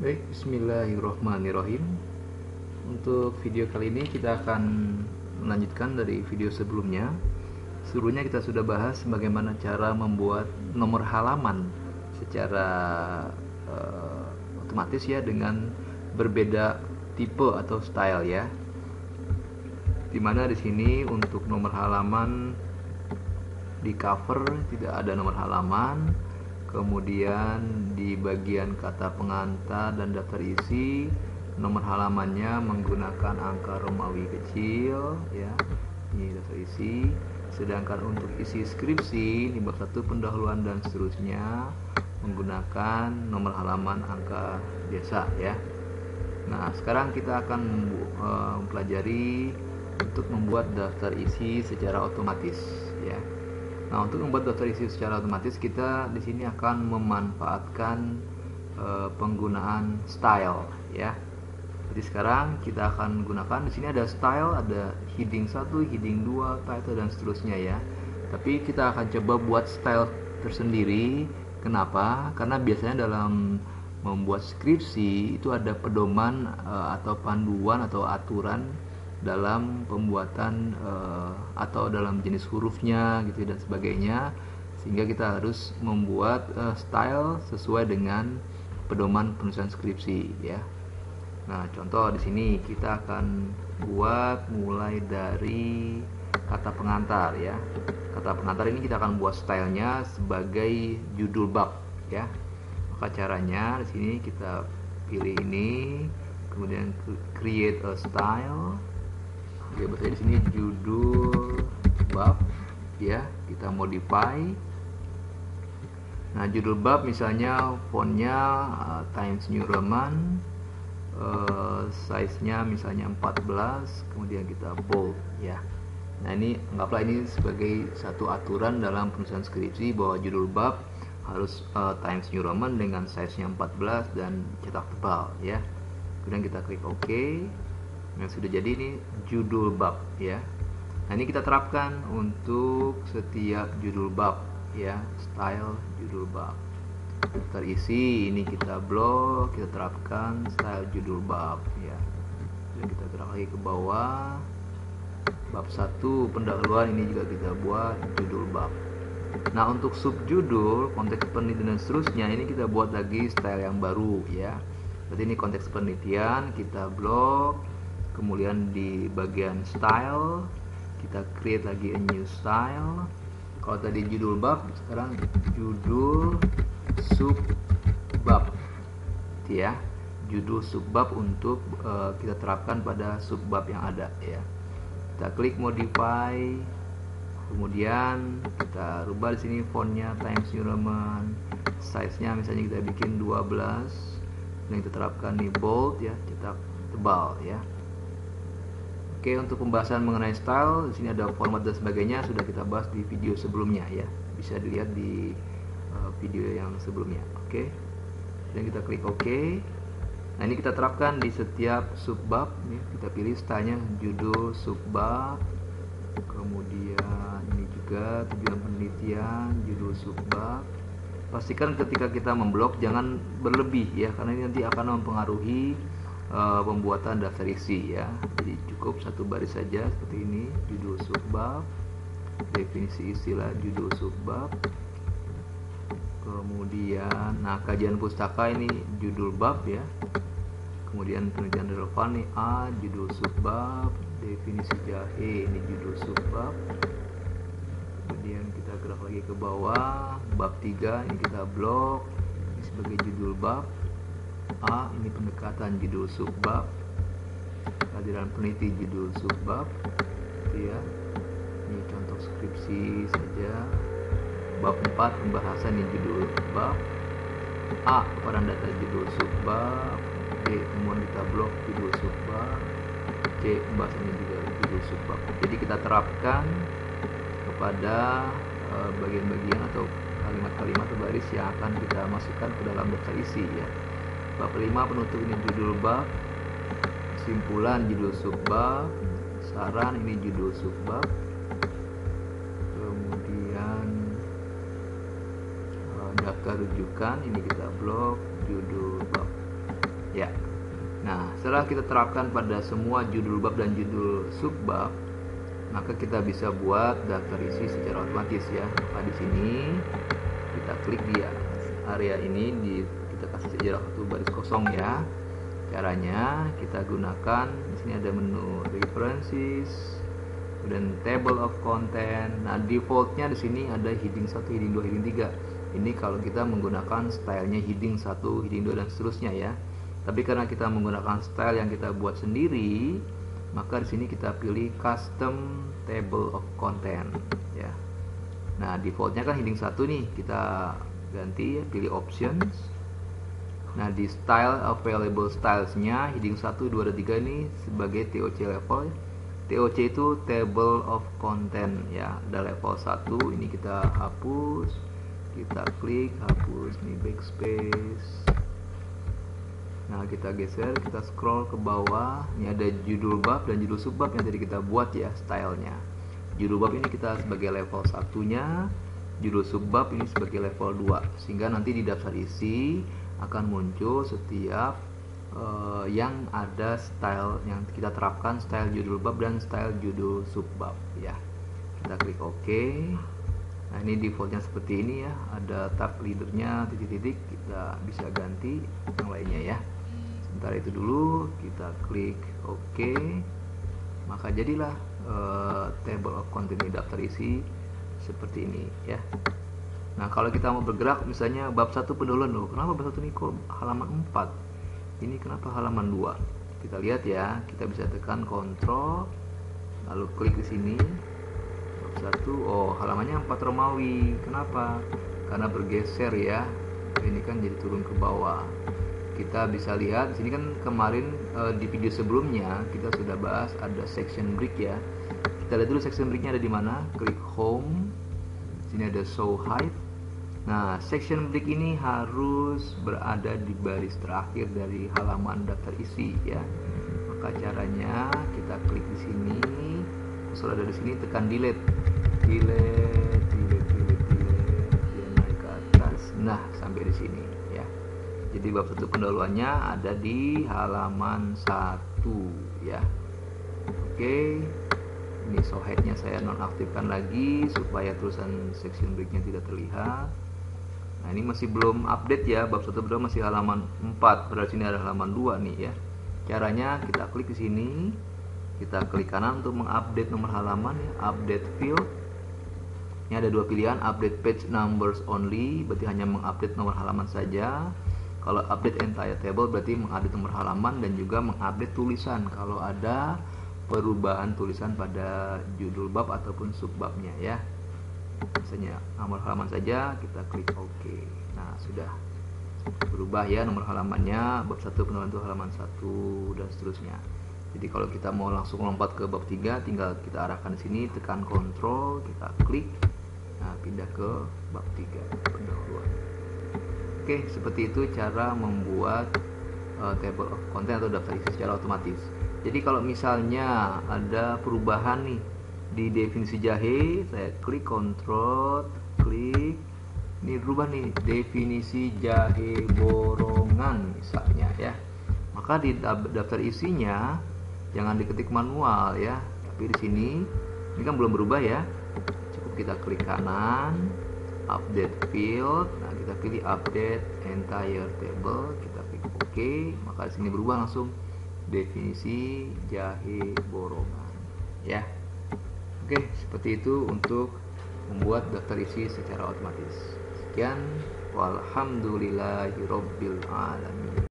Baik, bismillahirrohmanirrohim. Untuk video kali ini kita akan melanjutkan dari video sebelumnya. Sebelumnya kita sudah bahas bagaimana cara membuat nomor halaman secara otomatis ya, dengan berbeda tipe atau style ya. Dimana di sini untuk nomor halaman di cover tidak ada nomor halaman. Kemudian di bagian kata pengantar dan daftar isi, nomor halamannya menggunakan angka Romawi kecil ya. Ini daftar isi. Sedangkan untuk isi skripsi di bab 1 pendahuluan dan seterusnya menggunakan nomor halaman angka biasa ya. Nah, sekarang kita akan mempelajari untuk membuat daftar isi secara otomatis ya. Nah, untuk membuat daftar isi secara otomatis, kita di sini akan memanfaatkan penggunaan style ya. Jadi sekarang kita akan gunakan, di sini ada style, ada heading 1, heading 2, title dan seterusnya ya. Tapi kita akan coba buat style tersendiri. Kenapa? Karena biasanya dalam membuat skripsi itu ada pedoman atau panduan atau aturan dalam pembuatan atau dalam jenis hurufnya gitu dan sebagainya, sehingga kita harus membuat style sesuai dengan pedoman penulisan skripsi ya. Nah, contoh di sini kita akan buat mulai dari kata pengantar ya. Kata pengantar ini kita akan buat stylenya sebagai judul bab ya. Maka caranya di sini kita pilih ini, kemudian create a style. Ya, berarti di sini judul bab ya, kita modify. Nah, judul bab misalnya fontnya Times New Roman, size-nya misalnya 14, kemudian kita bold ya. Nah, ini anggaplah ini sebagai satu aturan dalam penulisan skripsi bahwa judul bab harus Times New Roman dengan size-nya 14 dan cetak tebal ya. Kemudian kita klik OK. Yang sudah jadi ini judul bab ya. Nah, ini kita terapkan untuk setiap judul bab ya, style judul bab. Daftar isi ini kita blok, kita terapkan style judul bab ya. Dan kita gerak lagi ke bawah. Bab 1 pendahuluan ini juga kita buat judul bab. Nah, untuk subjudul, konteks penelitian dan seterusnya ini kita buat lagi style yang baru ya. Berarti ini konteks penelitian, kita blok. Kemudian di bagian style kita create lagi a new style. Kalau tadi judul bab, sekarang judul subbab ya. Judul subbab untuk kita terapkan pada subbab yang ada ya. Kita klik modify, kemudian kita rubah di sini fontnya Times New Roman, size-nya misalnya kita bikin 12, dan kita terapkan di bold ya, cetak tebal ya. Oke, untuk pembahasan mengenai style, di sini ada format dan sebagainya sudah kita bahas di video sebelumnya ya. Bisa dilihat di video yang sebelumnya. Oke. Dan kita klik OK. Nah, ini kita terapkan di setiap subbab ya. Kita pilih stylenya judul subbab. Kemudian ini juga tujuan penelitian, judul subbab. Pastikan ketika kita memblok jangan berlebih ya, karena ini nanti akan mempengaruhi pembuatan daftar isi ya. Jadi cukup satu baris saja seperti ini, judul subbab, definisi istilah judul subbab, kemudian nah kajian pustaka ini judul bab ya, kemudian penelitian relevan nih A, judul subbab, definisi jahe ini judul subbab. Kemudian kita gerak lagi ke bawah, bab 3 ini kita blok ini sebagai judul bab. A, ini pendekatan judul subbab, kehadiran peneliti judul subbab ya. Ini contoh skripsi saja. Bab 4 pembahasan ini judul bab. A, paparan data judul subbab. B, temuan kita blok judul subbab. C, pembahasannya juga judul subbab. Jadi kita terapkan kepada bagian-bagian atau kalimat-kalimat atau baris yang akan kita masukkan ke dalam daftar isi ya. Bab 5 penutup ini judul bab, kesimpulan judul subbab, saran ini judul subbab, kemudian daftar rujukan ini kita blok judul bab. setelah kita terapkan pada semua judul bab dan judul subbab, maka kita bisa buat daftar isi secara otomatis ya. Maka di sini kita klik di area ini, kita kasih saja satu baris kosong ya. Caranya kita gunakan di sini ada menu references, kemudian table of content. Nah, defaultnya di sini ada heading 1, heading 2, heading 3. Ini kalau kita menggunakan stylenya heading 1, heading 2 dan seterusnya ya. Tapi karena kita menggunakan style yang kita buat sendiri, maka di sini kita pilih custom table of content ya. Nah, defaultnya kan heading 1 nih, kita ganti ya, pilih options. Nah, di style available stylesnya heading 1, 2, dan 3 ini sebagai TOC level. TOC itu table of content ya. Ada level 1, ini kita hapus, kita klik hapus nih, backspace. Nah, kita geser, kita scroll ke bawah. Ini ada judul bab dan judul subbab yang tadi kita buat ya, stylenya. Judul bab ini kita sebagai level 1-nya, judul subbab ini sebagai level 2. Sehingga nanti di daftar isi akan muncul setiap yang ada style yang kita terapkan, style judul bab dan style judul subbab ya. Kita klik OK. Nah, ini defaultnya seperti ini ya. Ada tab leadernya titik-titik, kita bisa ganti yang lainnya ya. Sementara itu dulu kita klik OK, maka jadilah table of content di daftar isi seperti ini ya. Nah, kalau kita mau bergerak misalnya bab 1 pendahuluan loh, kenapa bab 1 ini kok halaman 4, ini kenapa halaman 2? Kita lihat ya, kita bisa tekan kontrol lalu klik di sini bab 1, oh halamannya 4 Romawi. Kenapa? Karena bergeser ya, ini kan jadi turun ke bawah. Kita bisa lihat di sini kan kemarin di video sebelumnya kita sudah bahas ada section break ya. Kita lihat dulu section breaknya ada di mana. Klik home. Sini ada show height. Nah, section break ini harus berada di baris terakhir dari halaman daftar isi ya. Maka caranya kita klik di sini. Kalau ada di sini tekan delete. Dia naik ke atas. Nah, sampai di sini ya. Jadi bab 1 pendahuluannya ada di halaman 1 ya. Oke. Ini show head-nya saya nonaktifkan lagi supaya tulisan section break-nya tidak terlihat. Nah, ini masih belum update ya, bab 1 belum, masih halaman 4. Berarti sini ada halaman 2 nih ya. Caranya kita klik di sini, kita klik kanan untuk mengupdate nomor halaman ya, update field. Ini ada dua pilihan, update page numbers only, berarti hanya mengupdate nomor halaman saja. Kalau update entire table berarti mengupdate nomor halaman dan juga mengupdate tulisan kalau ada perubahan tulisan pada judul bab ataupun subbabnya ya. Misalnya nomor halaman saja, kita klik OK. Nah, sudah berubah ya nomor halamannya. Bab 1 pendahuluan itu halaman 1 dan seterusnya. Jadi kalau kita mau langsung lompat ke bab 3, tinggal kita arahkan di sini, tekan kontrol, kita klik. Nah, pindah ke bab 3 pendahuluan. Oke, seperti itu cara membuat table of content atau daftar isi secara otomatis. Jadi kalau misalnya ada perubahan nih di definisi jahe, saya klik kontrol, klik, ini berubah nih definisi jahe borongan misalnya ya. Maka di daftar isinya jangan diketik manual ya, tapi di sini ini kan belum berubah ya. Cukup kita klik kanan, update field. Nah, kita pilih update entire table, kita klik OK, maka di sini berubah langsung definisi jahe borongan ya. Oke, seperti itu untuk membuat daftar isi secara otomatis. Sekian, walhamdulillahirabbil alamin.